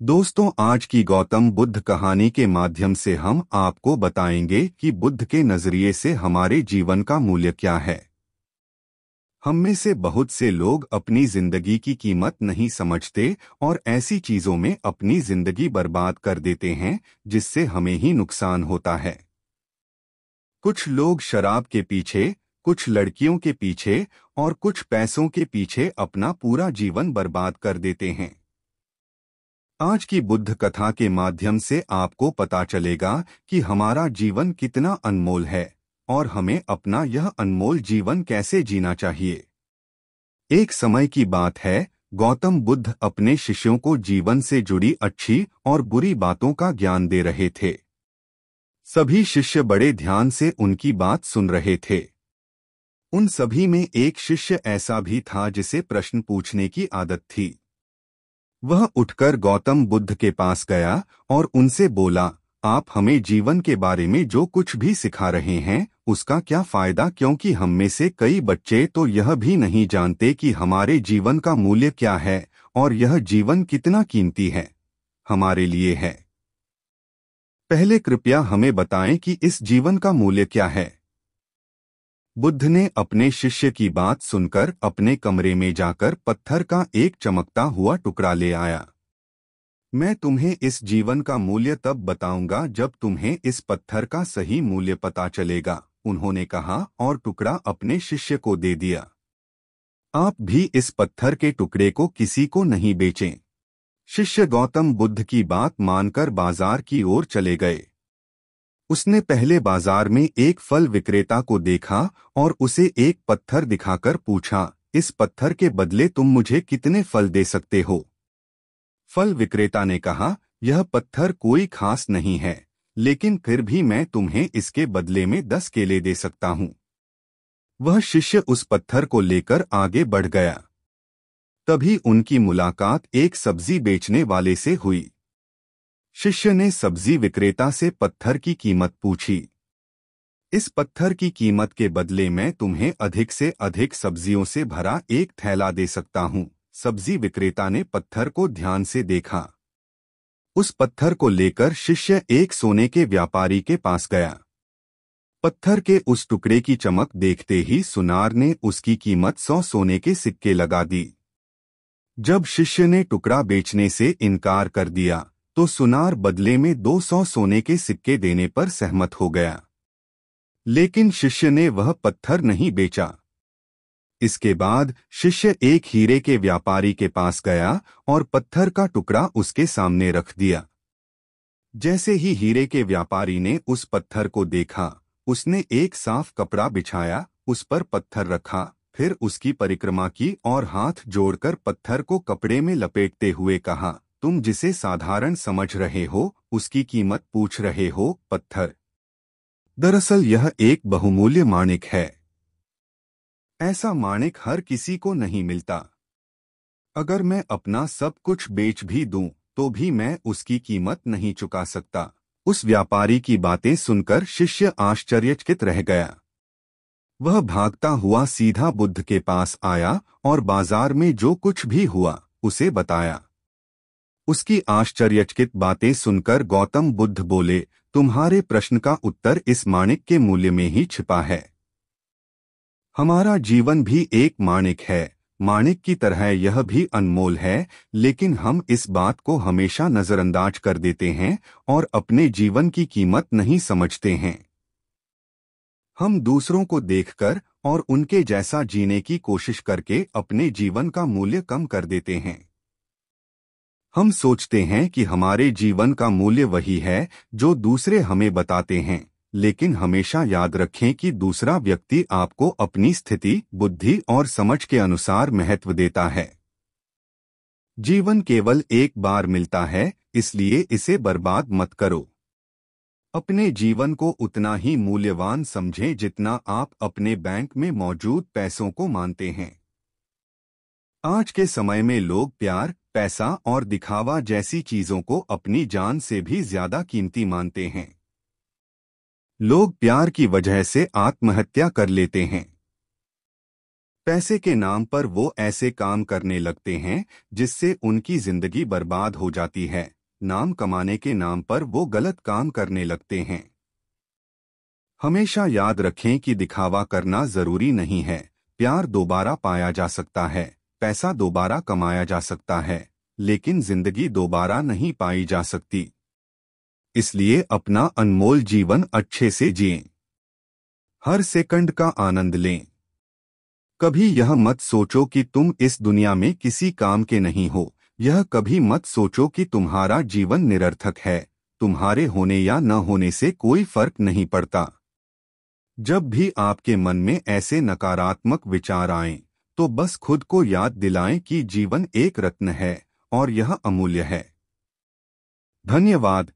दोस्तों, आज की गौतम बुद्ध कहानी के माध्यम से हम आपको बताएंगे कि बुद्ध के नजरिए से हमारे जीवन का मूल्य क्या है। हम में से बहुत से लोग अपनी जिंदगी की कीमत नहीं समझते और ऐसी चीजों में अपनी जिंदगी बर्बाद कर देते हैं जिससे हमें ही नुकसान होता है। कुछ लोग शराब के पीछे, कुछ लड़कियों के पीछे और कुछ पैसों के पीछे अपना पूरा जीवन बर्बाद कर देते हैं। आज की बुद्ध कथा के माध्यम से आपको पता चलेगा कि हमारा जीवन कितना अनमोल है और हमें अपना यह अनमोल जीवन कैसे जीना चाहिए। एक समय की बात है, गौतम बुद्ध अपने शिष्यों को जीवन से जुड़ी अच्छी और बुरी बातों का ज्ञान दे रहे थे। सभी शिष्य बड़े ध्यान से उनकी बात सुन रहे थे। उन सभी में एक शिष्य ऐसा भी था जिसे प्रश्न पूछने की आदत थी। वह उठकर गौतम बुद्ध के पास गया और उनसे बोला, आप हमें जीवन के बारे में जो कुछ भी सिखा रहे हैं उसका क्या फायदा, क्योंकि हम में से कई बच्चे तो यह भी नहीं जानते कि हमारे जीवन का मूल्य क्या है और यह जीवन कितना कीमती है हमारे लिए है। पहले कृपया हमें बताएं कि इस जीवन का मूल्य क्या है। बुद्ध ने अपने शिष्य की बात सुनकर अपने कमरे में जाकर पत्थर का एक चमकता हुआ टुकड़ा ले आया। मैं तुम्हें इस जीवन का मूल्य तब बताऊंगा जब तुम्हें इस पत्थर का सही मूल्य पता चलेगा, उन्होंने कहा और टुकड़ा अपने शिष्य को दे दिया। आप भी इस पत्थर के टुकड़े को किसी को नहीं बेचें। शिष्य गौतम बुद्ध की बात मानकर बाजार की ओर चले गए। उसने पहले बाजार में एक फल विक्रेता को देखा और उसे एक पत्थर दिखाकर पूछा, इस पत्थर के बदले तुम मुझे कितने फल दे सकते हो। फल विक्रेता ने कहा, यह पत्थर कोई खास नहीं है, लेकिन फिर भी मैं तुम्हें इसके बदले में 10 केले दे सकता हूँ। वह शिष्य उस पत्थर को लेकर आगे बढ़ गया। तभी उनकी मुलाकात एक सब्जी बेचने वाले से हुई। शिष्य ने सब्जी विक्रेता से पत्थर की कीमत पूछी। इस पत्थर की कीमत के बदले मैं तुम्हें अधिक से अधिक सब्जियों से भरा एक थैला दे सकता हूँ। सब्जी विक्रेता ने पत्थर को ध्यान से देखा। उस पत्थर को लेकर शिष्य एक सोने के व्यापारी के पास गया। पत्थर के उस टुकड़े की चमक देखते ही सुनार ने उसकी कीमत 100 सोने के सिक्के लगा दी। जब शिष्य ने टुकड़ा बेचने से इनकार कर दिया तो सुनार बदले में 200 सोने के सिक्के देने पर सहमत हो गया। लेकिन शिष्य ने वह पत्थर नहीं बेचा। इसके बाद शिष्य एक हीरे के व्यापारी के पास गया और पत्थर का टुकड़ा उसके सामने रख दिया। जैसे ही हीरे के व्यापारी ने उस पत्थर को देखा, उसने एक साफ कपड़ा बिछाया, उस पर पत्थर रखा, फिर उसकी परिक्रमा की और हाथ जोड़कर पत्थर को कपड़े में लपेटते हुए कहा, तुम जिसे साधारण समझ रहे हो उसकी कीमत पूछ रहे हो, पत्थर। दरअसल यह एक बहुमूल्य माणिक है। ऐसा माणिक हर किसी को नहीं मिलता। अगर मैं अपना सब कुछ बेच भी दूं तो भी मैं उसकी कीमत नहीं चुका सकता। उस व्यापारी की बातें सुनकर शिष्य आश्चर्यचकित रह गया। वह भागता हुआ सीधा बुद्ध के पास आया और बाजार में जो कुछ भी हुआ उसे बताया। उसकी आश्चर्यचकित बातें सुनकर गौतम बुद्ध बोले, तुम्हारे प्रश्न का उत्तर इस माणिक के मूल्य में ही छिपा है। हमारा जीवन भी एक माणिक है, माणिक की तरह यह भी अनमोल है, लेकिन हम इस बात को हमेशा नजरअंदाज कर देते हैं और अपने जीवन की कीमत नहीं समझते हैं। हम दूसरों को देखकर और उनके जैसा जीने की कोशिश करके अपने जीवन का मूल्य कम कर देते हैं। हम सोचते हैं कि हमारे जीवन का मूल्य वही है जो दूसरे हमें बताते हैं, लेकिन हमेशा याद रखें कि दूसरा व्यक्ति आपको अपनी स्थिति, बुद्धि और समझ के अनुसार महत्व देता है। जीवन केवल एक बार मिलता है, इसलिए इसे बर्बाद मत करो। अपने जीवन को उतना ही मूल्यवान समझें जितना आप अपने बैंक में मौजूद पैसों को मानते हैं। आज के समय में लोग प्यार, पैसा और दिखावा जैसी चीजों को अपनी जान से भी ज्यादा कीमती मानते हैं। लोग प्यार की वजह से आत्महत्या कर लेते हैं। पैसे के नाम पर वो ऐसे काम करने लगते हैं जिससे उनकी जिंदगी बर्बाद हो जाती है। नाम कमाने के नाम पर वो गलत काम करने लगते हैं। हमेशा याद रखें कि दिखावा करना जरूरी नहीं है। प्यार दोबारा पाया जा सकता है, पैसा दोबारा कमाया जा सकता है, लेकिन जिंदगी दोबारा नहीं पाई जा सकती। इसलिए अपना अनमोल जीवन अच्छे से जिएं। हर सेकंड का आनंद लें। कभी यह मत सोचो कि तुम इस दुनिया में किसी काम के नहीं हो। यह कभी मत सोचो कि तुम्हारा जीवन निरर्थक है। तुम्हारे होने या न होने से कोई फर्क नहीं पड़ता। जब भी आपके मन में ऐसे नकारात्मक विचार आएं, तो बस खुद को याद दिलाएं कि जीवन एक रत्न है और यह अमूल्य है। धन्यवाद।